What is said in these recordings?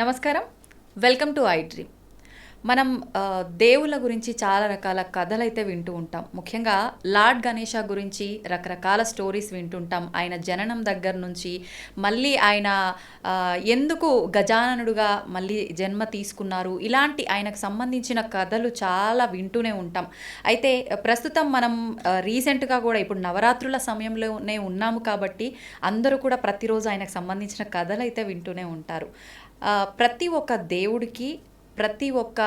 నమస్కారం. Welcome to I dream. మనం దేవుళ్ళ గురించి చాలా రకాల కథలైతే వింటూ ఉంటాం. ముఖ్యంగా లార్డ్ గణేష గురించి రకరకాల స్టోరీస్ వింటుంటాం. ఆయన జననం దగ్గర నుంచి మళ్ళీ ఆయన ఎందుకు గజాననుడుగా మళ్ళీ జన్మ తీసుకున్నారు, ఇలాంటి ఆయనకు సంబంధించిన కథలు చాలా వింటూనే ఉంటాం. అయితే ప్రస్తుతం మనం రీసెంట్గా కూడా ఇప్పుడు నవరాత్రుల సమయంలోనే ఉన్నాము కాబట్టి అందరూ కూడా ప్రతిరోజు ఆయనకు సంబంధించిన కథలు అయితే వింటూనే ఉంటారు. ప్రతి ఒక్క దేవుడికి, ప్రతి ఒక్క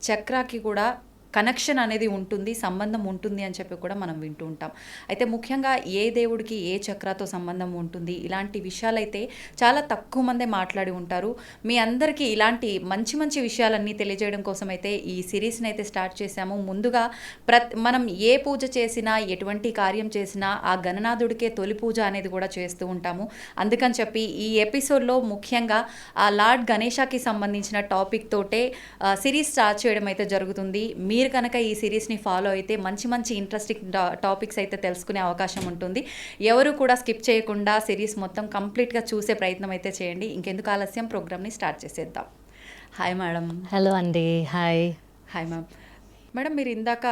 చక్రాకి కూడా కనెక్షన్ అనేది ఉంటుంది, సంబంధం ఉంటుంది అని చెప్పి కూడా మనం వింటూ ఉంటాం. అయితే ముఖ్యంగా ఏ దేవుడికి ఏ చక్రాతో సంబంధం ఉంటుంది, ఇలాంటి విషయాలైతే చాలా తక్కువ మందే మాట్లాడి ఉంటారు. మీ అందరికీ ఇలాంటి మంచి మంచి విషయాలన్నీ తెలియజేయడం కోసం అయితే ఈ సిరీస్ని అయితే స్టార్ట్ చేశాము. ముందుగా మనం ఏ పూజ చేసినా, ఎటువంటి కార్యం చేసినా ఆ గణనాథుడికే తొలి పూజ అనేది కూడా చేస్తూ ఉంటాము. అందుకని చెప్పి ఈ ఎపిసోడ్లో ముఖ్యంగా ఆ లార్డ్ గణేషకి సంబంధించిన టాపిక్ తోటే సిరీస్ స్టార్ట్ చేయడం అయితే జరుగుతుంది. మీరు కనుక ఈ సిరీస్ని ఫాలో అయితే మంచి మంచి ఇంట్రెస్టింగ్ టాపిక్స్ అయితే తెలుసుకునే అవకాశం ఉంటుంది. ఎవరు కూడా స్కిప్ చేయకుండా సిరీస్ మొత్తం కంప్లీట్గా చూసే ప్రయత్నం అయితే చేయండి. ఇంకెందుకు ఆలస్యం, ప్రోగ్రామ్ని స్టార్ట్ చేసేద్దాం. Hi madam. హలో అండి. హాయ్. Hi ma'am. మేడం, మీరు ఇందాక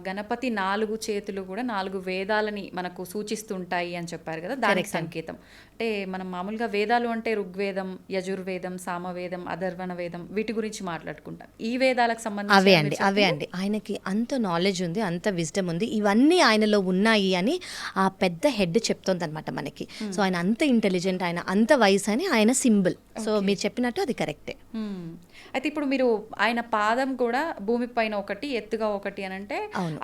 గణపతి 4 చేతులు కూడా 4 వేదాలని మనకు సూచిస్తుంటాయి అని చెప్పారు కదా, దానికి సంకేతం అంటే మనం మామూలుగా వేదాలు అంటే ఋగ్వేదం, యజుర్వేదం, సామవేదం, అథర్వణ వేదం, వీటి గురించి మాట్లాడుకుంటాం. ఈ వేదాలకు సంబంధించి అవే అండి ఆయనకి అంత నాలెడ్జ్ ఉంది, అంత విజ్డమ్ ఉంది, ఇవన్నీ ఆయనలో ఉన్నాయి అని ఆ పెద్ద హెడ్ చెప్తోంది అనమాట మనకి. సో ఆయన అంత ఇంటెలిజెంట్, ఆయన అంత వైస్ అని ఆయన సింబల్. సో మీరు చెప్పినట్టు అది కరెక్టే. అయితే ఇప్పుడు మీరు ఆయన పాదం కూడా భూమి పైన ఒకటి, ఎత్తుగా ఒకటి అని అంటే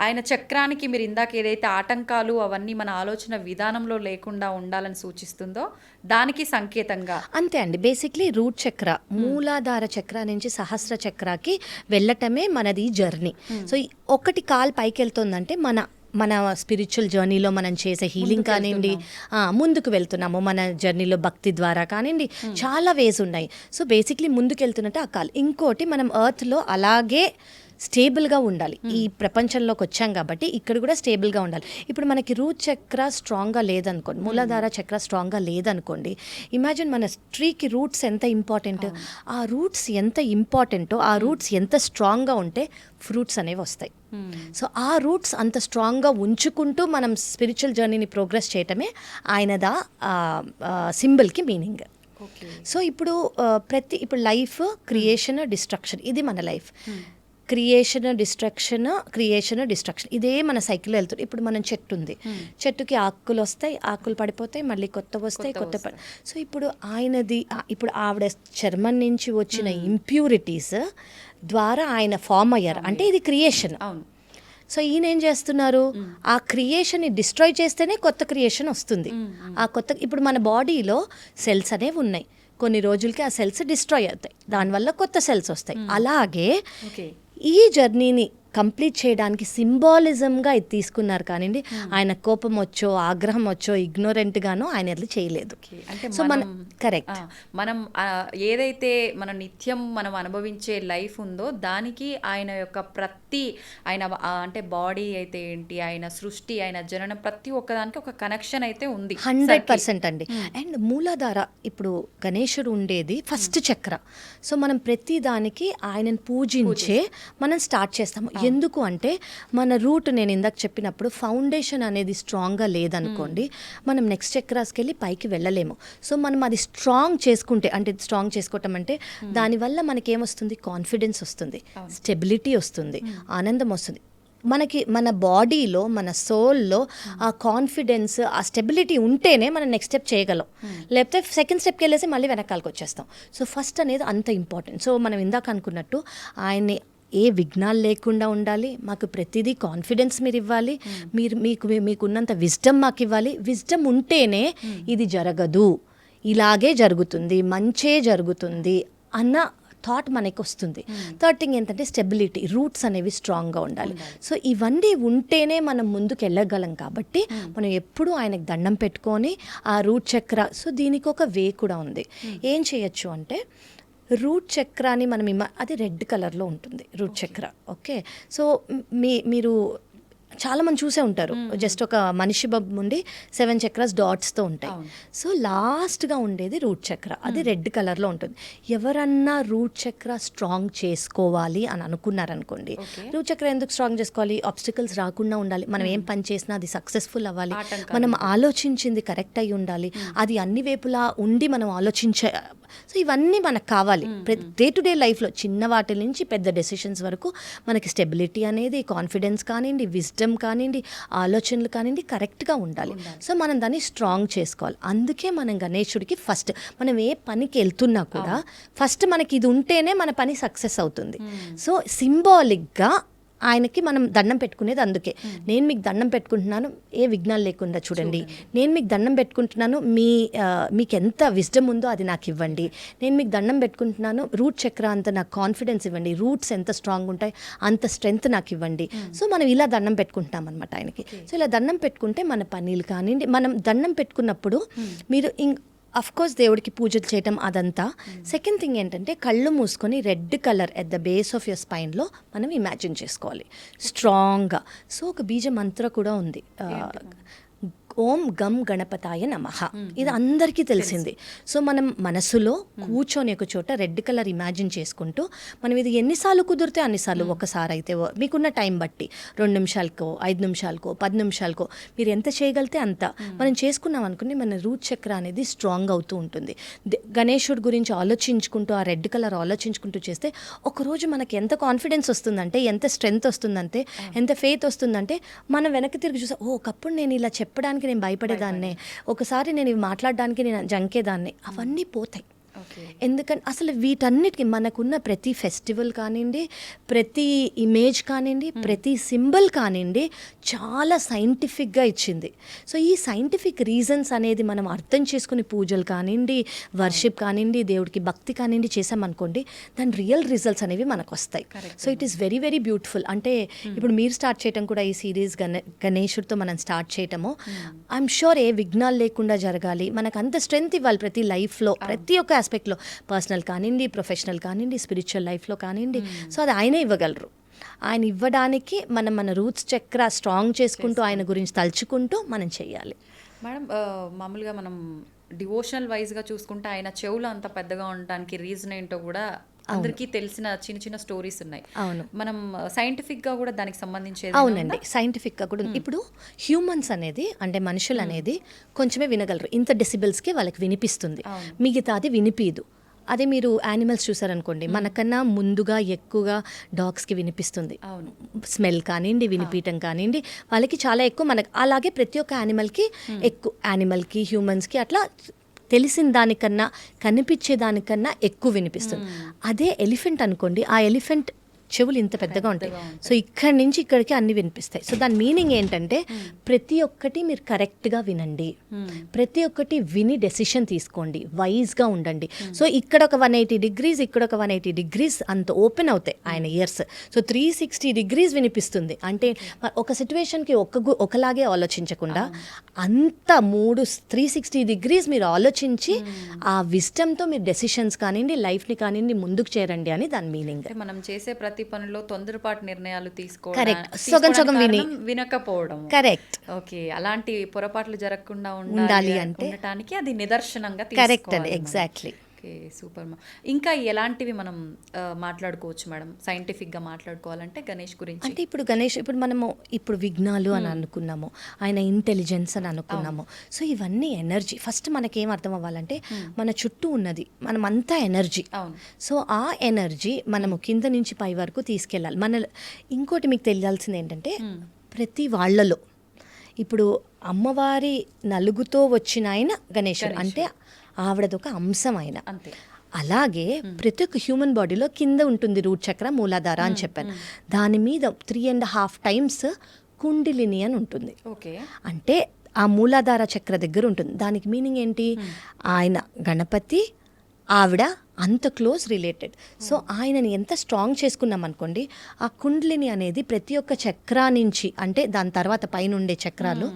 ఆయన చక్రానికి మీరు ఇందాక ఏదైతే ఆటంకాలు అవన్నీ మన ఆలోచన విధానంలో లేకుండా ఉండాలని సూచిస్తుందో దానికి సంకేతంగా అంతే అండి. బేసిక్లీ రూట్ చక్ర, మూలాధార చక్ర నుంచి సహస్ర చక్రాకి వెళ్ళటమే మనది జర్నీ. సో ఒకటి కాల్ పైకి వెళ్తుందంటే మన స్పిరిచువల్ జర్నీలో మనం చేసే హీలింగ్ కానివ్వండి, ముందుకు వెళ్తున్నాము మన జర్నీలో భక్తి ద్వారా కానివ్వండి, చాలా వేస్ ఉన్నాయి. సో బేసిక్లీ ముందుకు వెళ్తున్నట్టు ఆ కాల్. ఇంకోటి మనం ఎర్త్లో అలాగే స్టేబుల్గా ఉండాలి. ఈ ప్రపంచంలోకి వచ్చాం కాబట్టి ఇక్కడ కూడా స్టేబుల్గా ఉండాలి. ఇప్పుడు మనకి రూట్ చక్ర స్ట్రాంగ్గా లేదనుకోండి, మూలాధార చక్ర స్ట్రాంగ్గా లేదనుకోండి, ఇమాజిన్ మన ట్రీకి రూట్స్ ఎంత ఇంపార్టెంట్. ఆ రూట్స్ ఎంత ఇంపార్టెంటో, ఆ రూట్స్ ఎంత స్ట్రాంగ్గా ఉంటే ఫ్రూట్స్ అనేవి వస్తాయి. సో ఆ రూట్స్ అంత స్ట్రాంగ్గా ఉంచుకుంటూ మనం స్పిరిచువల్ జర్నీని ప్రోగ్రెస్ చేయటమే ఆయనదా సింబల్కి మీనింగ్. సో ఇప్పుడు లైఫ్ క్రియేషన్, డిస్ట్రక్షన్, ఇది మన లైఫ్. క్రియేషన్ డిస్ట్రక్షన్ ఇదే మన సైకిల్లో వెళ్తుంది. ఇప్పుడు మనం చెట్టు ఉంది, చెట్టుకి ఆకులు వస్తాయి, ఆకులు పడిపోతాయి, మళ్ళీ కొత్త వస్తాయి, సో ఇప్పుడు ఇప్పుడు ఆవిడ చర్మం నుంచి వచ్చిన ఇంప్యూరిటీస్ ద్వారా ఆయన ఫామ్ అయ్యారు అంటే ఇది క్రియేషన్. సో ఈయన ఏం చేస్తున్నారు, ఆ క్రియేషన్ని డిస్ట్రాయ్ చేస్తేనే కొత్త క్రియేషన్ వస్తుంది. ఆ కొత్త ఇప్పుడు మన బాడీలో సెల్స్ అనేవి ఉన్నాయి, కొన్ని రోజులకి ఆ సెల్స్ డిస్ట్రాయ్ అవుతాయి, దానివల్ల కొత్త సెల్స్ వస్తాయి. అలాగే ఈ జర్నీని కంప్లీట్ చేయడానికి సింబాలిజంగా ఇది తీసుకున్నారు. కానివ్వండి, ఆయన కోపం వచ్చో, ఆగ్రహం వచ్చో, ఇగ్నోరెంట్గానో ఆయన అది చేయలేదు. సో కరెక్ట్, మనం ఏదైతే మన నిత్యం మనం అనుభవించే లైఫ్ ఉందో దానికి ఆయన యొక్క ఆయన అంటే బాడీ అయితే ఏంటి, ఆయన సృష్టి, ఆయన జననం, ప్రతి ఒక్కదానికి ఒక కనెక్షన్ అయితే ఉంది 100% అండి. అండ్ మూలాధార, ఇప్పుడు గణేశుడు ఉండేది ఫస్ట్ చక్ర. సో మనం ప్రతి దానికి ఆయనను పూజించే మనం స్టార్ట్ చేస్తాము. ఎందుకు అంటే మన రూట్, నేను ఇందాక చెప్పినప్పుడు ఫౌండేషన్ అనేది స్ట్రాంగ్గా లేదనుకోండి, మనం నెక్స్ట్ చక్రాస్కి వెళ్ళి పైకి వెళ్ళలేము. సో మనం అది స్ట్రాంగ్ చేసుకుంటే, అంటే స్ట్రాంగ్ చేసుకోవటం అంటే దానివల్ల మనకి ఏమొస్తుంది, కాన్ఫిడెన్స్ వస్తుంది, స్టెబిలిటీ వస్తుంది, ఆనందం వస్తుంది. మనకి మన బాడీలో, మన సోల్లో ఆ కాన్ఫిడెన్స్, ఆ స్టెబిలిటీ ఉంటేనే మనం నెక్స్ట్ స్టెప్ చేయగలం. లేకపోతే సెకండ్ స్టెప్కి వెళ్ళేసి మళ్ళీ వెనకాలకు వచ్చేస్తాం. సో ఫస్ట్ అనేది అంత ఇంపార్టెంట్. సో మనం ఇందాక అనుకున్నట్టు ఆయన్ని ఏ విఘ్నాలు లేకుండా ఉండాలి, మాకు ప్రతిదీ కాన్ఫిడెన్స్ మీరు ఇవ్వాలి, మీకున్నంత విజ్డమ్ మాకు ఇవ్వాలి. విజ్డమ్ ఉంటేనే ఇది జరగదు, ఇలాగే జరుగుతుంది, మంచే జరుగుతుంది అన్న థాట్ మనకి వస్తుంది. థర్డ్ థింగ్ ఏంటంటే స్టెబిలిటీ, రూట్స్ అనేవి స్ట్రాంగ్గా ఉండాలి. సో ఇవన్నీ ఉంటేనే మనం ముందుకు వెళ్ళగలం. కాబట్టి మనం ఎప్పుడూ ఆయనకు దండం పెట్టుకొని ఆ రూట్ చక్ర, సో దీనికి ఒక వే కూడా ఉంది. ఏం చేయొచ్చు అంటే రూట్ చక్రాన్ని మనం అది రెడ్ కలర్లో ఉంటుంది రూట్ చక్ర. ఓకే, సో మీరు చాలా మంది చూసే ఉంటారు, జస్ట్ ఒక మనిషి బొమ్మ ఉండి 7 చక్రాస్ డాట్స్తో ఉంటాయి. సో లాస్ట్గా ఉండేది రూట్ చక్ర, అది రెడ్ కలర్లో ఉంటుంది. ఎవరన్నా రూట్ చక్ర స్ట్రాంగ్ చేసుకోవాలి అని అనుకున్నారనుకోండి, రూట్ చక్ర ఎందుకు స్ట్రాంగ్ చేసుకోవాలి? ఆబ్స్టికల్స్ రాకుండా ఉండాలి, మనం ఏం పని చేసినా అది సక్సెస్ఫుల్ అవ్వాలి, మనం ఆలోచించింది కరెక్ట్ అయి ఉండాలి, అది అన్ని వైపులా ఉండి మనం ఆలోచించే. సో ఇవన్నీ మనకు కావాలి డే టు డే లైఫ్లో, చిన్న వాటి నుంచి పెద్ద డెసిషన్స్ వరకు మనకి స్టెబిలిటీ అనేది, కాన్ఫిడెన్స్ కానివ్వండి, విజ్డమ్ కానివ్వండి, ఆలోచనలు కానివ్వండి కరెక్ట్గా ఉండాలి. సో మనం దాన్ని స్ట్రాంగ్ చేసుకోవాలి. అందుకే మనం గణేశుడికి ఫస్ట్, మనం ఏ పనికి వెళ్తున్నా కూడా ఫస్ట్ మనకి ఇది ఉంటేనే మన పని సక్సెస్ అవుతుంది. సో సింబాలిక్గా ఆయనకి మనం దండం పెట్టుకునేది అందుకే. నేను మీకు దండం పెట్టుకుంటున్నాను, ఏ విఘ్నాలు లేకుండా చూడండి. నేను మీకు దండం పెట్టుకుంటున్నాను, మీకు ఎంత విజ్డమ్ ఉందో అది నాకు ఇవ్వండి. నేను మీకు దండం పెట్టుకుంటున్నాను, రూట్ చక్ర అంత నాకు కాన్ఫిడెన్స్ ఇవ్వండి, రూట్స్ ఎంత స్ట్రాంగ్ ఉంటాయి అంత స్ట్రెంగ్త్ నాకు ఇవ్వండి. సో మనం ఇలా దండం పెట్టుకుంటాం అనమాట ఆయనకి. సో ఇలా దండం పెట్టుకుంటే మన పనీలు కానివ్వండి, మనం దండం పెట్టుకున్నప్పుడు మీరు అఫ్ కోర్స్ దేవుడికి పూజలు చేయటం అదంతా. సెకండ్ థింగ్ ఏంటంటే కళ్ళు మూసుకొని red colour at the base of your స్పైన్లో మనం ఇమాజిన్ చేసుకోవాలి స్ట్రాంగ్గా. సో ఒక బీజ మంత్ర కూడా ఉంది, ఓం గం గణపతాయ నమః. ఇది అందరికీ తెలిసింది. సో మనం మనసులో కూర్చొని ఒక చోట రెడ్ కలర్ ఇమాజిన్ చేసుకుంటూ మనం ఇది ఎన్నిసార్లు కుదిరితే అన్నిసార్లు, ఒకసారి అయితే మీకున్న టైం బట్టి 2 నిమిషాలకో 5 నిమిషాలకో 10 నిమిషాలకో మీరు ఎంత చేయగలితే అంత మనం చేసుకున్నాం అనుకుని మన రూట్ చక్ర అనేది స్ట్రాంగ్ అవుతూ ఉంటుంది. గణేశుడి గురించి ఆలోచించుకుంటూ, ఆ రెడ్ కలర్ ఆలోచించుకుంటూ చేస్తే ఒకరోజు మనకి ఎంత కాన్ఫిడెన్స్ వస్తుందంటే, ఎంత స్ట్రెంగ్త్ వస్తుందంటే, ఎంత ఫెయిత్ వస్తుందంటే, మనం వెనక్కి తిరిగి చూస్తే ఒకప్పుడు నేను ఇలా చెప్పడానికి నేను భయపడేదాన్నే, ఒకసారి నేను ఇవి మాట్లాడడానికి నేను జంకేదాన్ని, అవన్నీ పోతాయి. ఎందుకంటే అసలు వీటన్నిటికీ మనకున్న ప్రతి ఫెస్టివల్ కానివ్వండి, ప్రతి ఇమేజ్ కానివ్వండి, ప్రతి సింబల్ కానివ్వండి చాలా సైంటిఫిక్గా ఇచ్చింది. సో ఈ సైంటిఫిక్ రీజన్స్ అనేది మనం అర్థం చేసుకుని పూజలు కానివ్వండి, వర్షిప్ కానివ్వండి, దేవుడికి భక్తి కానివ్వండి చేసామనుకోండి, దాని రియల్ రిజల్ట్స్ అనేవి మనకు వస్తాయి. So it is very very beautiful. అంటే ఇప్పుడు మీరు స్టార్ట్ చేయటం కూడా ఈ సిరీస్ గణేశుడితో మనం స్టార్ట్ చేయటము, ఐఎమ్ షూర్ ఏ విఘ్నాలు లేకుండా జరగాలి, మనకు అంత స్ట్రెంగ్త్ ఇవ్వాలి ప్రతి లైఫ్లో, ప్రతి ఒక్క ఆస్పెక్ట్లో, పర్సనల్ కానివ్వండి, ప్రొఫెషనల్ కానివ్వండి, స్పిరిచువల్ లైఫ్లో కానివ్వండి. సో అది ఆయనే ఇవ్వగలరు. ఆయన ఇవ్వడానికి మనం మన రూట్స్ చక్ర స్ట్రాంగ్ చేసుకుంటూ, ఆయన గురించి తలుచుకుంటూ మనం చేయాలి. మేడం, మామూలుగా మనం డివోషనల్ వైజ్గా చూసుకుంటే ఆయన చెవులు అంత పెద్దగా ఉండడానికి రీజన్ ఏంటో కూడా అందరికీ తెలిసిన చిన్న చిన్న స్టోరీస్ ఉన్నాయి. అవును, మనం సైంటిఫిక్గా కూడా దానికి సంబంధించి. అవునండి, సైంటిఫిక్గా కూడా ఇప్పుడు హ్యూమన్స్ అనేది, అంటే మనుషులు అనేది కొంచెమే వినగలరు, ఇంత డెసిబెల్స్కి వాళ్ళకి వినిపిస్తుంది, మిగతాది వినిపించదు. అదే మీరు యానిమల్స్ చూసారనుకోండి, మనకన్నా ముందుగా ఎక్కువగా డాగ్స్కి వినిపిస్తుంది, స్మెల్ కానివ్వండి, వినిపించడం కానివ్వండి, వాళ్ళకి చాలా ఎక్కువ. మనకు అలాగే ప్రతి ఒక్క యానిమల్కి ఎక్కువ, యానిమల్కి హ్యూమన్స్కి అట్లా తెలిసిన దానికన్నా కనిపించే దానికన్నా ఎక్కువ వినిపిస్తుంది. అదే ఎలిఫెంట్ అనుకోండి, ఆ ఎలిఫెంట్ చెవులు ఇంత పెద్దగా ఉంటాయి. సో ఇక్కడి నుంచి ఇక్కడికి అన్ని వినిపిస్తాయి. సో దాని మీనింగ్ ఏంటంటే ప్రతి ఒక్కటి మీరు కరెక్ట్గా వినండి, ప్రతి ఒక్కటి విని డెసిషన్ తీసుకోండి, వైజ్గా ఉండండి. సో ఇక్కడ ఒక 180 degrees, ఇక్కడ ఒక 180 degrees అంత ఓపెన్ అవుతాయి ఆయన ఇయర్స్. సో 360 degrees వినిపిస్తుంది. అంటే ఒక సిచ్యువేషన్కి ఒకలాగే ఆలోచించకుండా అంత 360 degrees మీరు ఆలోచించి ఆ విజ్డమ్తో మీరు డెసిషన్స్ కానివ్వండి, లైఫ్ని కానివ్వండి ముందుకు చేరండి అని దాని మీనింగ్. మనం చేసే ప్రతి పనిలో తొందరపాటు నిర్ణయాలు సగం వినకపోవడం. కరెక్ట్. ఓకే, అలాంటి పొరపాట్లు జరగకుండా ఉండాలి అంటే ఉండటానికి అది నిదర్శనంగా కరెక్ట్ అండి. ఎగ్జాక్ట్లీ. Okay, super. ఇంకా ఎలాంటివి మనం మాట్లాడుకోవచ్చు మేడం సైంటిఫిక్గా మాట్లాడుకోవాలంటే గణేష్ గురించి? అంటే ఇప్పుడు మనము ఇప్పుడు విఘ్నాలు అని అనుకున్నాము, ఆయన ఇంటెలిజెన్స్ అని అనుకున్నాము. సో ఇవన్నీ ఎనర్జీ. ఫస్ట్ మనకేం అర్థం అవ్వాలంటే మన చుట్టూ ఉన్నది మనమంతా ఎనర్జీ. సో ఆ ఎనర్జీ మనము కింద నుంచి పై వరకు తీసుకెళ్ళాలి. ఇంకోటి మీకు తెలియాల్సింది ఏంటంటే ప్రతి వాళ్ళలో ఇప్పుడు అమ్మవారి నలుగుతో వచ్చిన ఆయన గణేశుడు, అంటే ఆవిడదొక అంశం ఆయన. అలాగే ప్రతి ఒక్క హ్యూమన్ బాడీలో కింద ఉంటుంది రూట్ చక్ర, మూలాధార అని చెప్పాను. దాని మీద 3.5 times కుండిలిని అని ఉంటుంది. అంటే ఆ మూలాధార చక్ర దగ్గర ఉంటుంది. దానికి మీనింగ్ ఏంటి? ఆయన గణపతి, ఆవిడ అంత క్లోజ్ రిలేటెడ్. సో ఆయనని ఎంత స్ట్రాంగ్ చేసుకున్నాం అనుకోండి, ఆ కుండ్లిని అనేది ప్రతి ఒక్క చక్రా నుంచి, అంటే దాని తర్వాత పైన ఉండే చక్రాలు,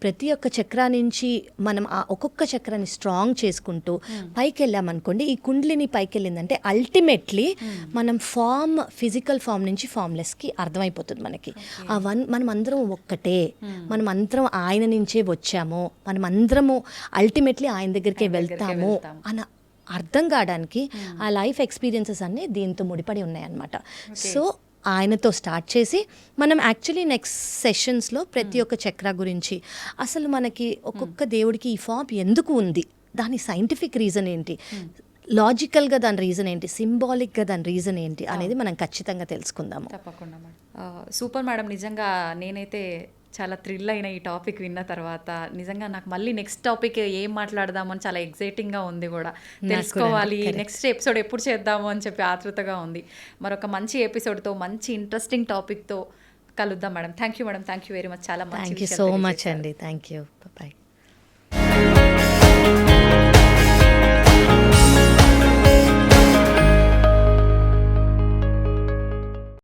ప్రతి ఒక్క చక్రా నుంచి మనం ఆ ఒక్కొక్క చక్రాన్ని స్ట్రాంగ్ చేసుకుంటూ పైకి వెళ్ళామనుకోండి, ఈ కుండ్లిని పైకి వెళ్ళిందంటే అల్టిమేట్లీ మనం ఫిజికల్ ఫామ్ నుంచి ఫామ్లెస్కి అర్థమైపోతుంది మనకి. మనం అందరం ఒక్కటే, మనం అందరం ఆయన నుంచే వచ్చాము, మనం అందరము అల్టిమేట్లీ ఆయన దగ్గరికే వెళ్తాము అన్న అర్థం కావడానికి ఆ లైఫ్ ఎక్స్పీరియన్సెస్ అన్నీ దీంతో ముడిపడి ఉన్నాయన్నమాట. సో ఆయనతో స్టార్ట్ చేసి మనం యాక్చువల్లీ నెక్స్ట్ సెషన్స్లో ప్రతి ఒక్క చక్ర గురించి, అసలు మనకి ఒక్కొక్క దేవుడికి ఈ ఫామ్ ఎందుకు ఉంది, దాని సైంటిఫిక్ రీజన్ ఏంటి, లాజికల్గా దాని రీజన్ ఏంటి, సింబాలిక్గా దాని రీజన్ ఏంటి అనేది మనం ఖచ్చితంగా తెలుసుకుందాము. తప్పకుండా మేడం. Super madam. నిజంగా నేనైతే చాలా థ్రిల్ అయిన ఈ టాపిక్ విన్న తర్వాత. నిజంగా నాకు మళ్ళీ నెక్స్ట్ టాపిక్ ఏం మాట్లాడదామని చాలా ఎగ్జైటింగ్గా ఉంది కూడా, తెలుసుకోవాలి నెక్స్ట్ ఎపిసోడ్ ఎప్పుడు చేద్దాము అని చెప్పి ఆతృతగా ఉంది. మరొక మంచి ఎపిసోడ్తో మంచి ఇంట్రెస్టింగ్ టాపిక్తో కలుద్దాం madam. Thank you madam, thank you very much. చాలా మంచి థ్యాంక్ యూ సో మచ్ అండి. Thank you. బాయ్.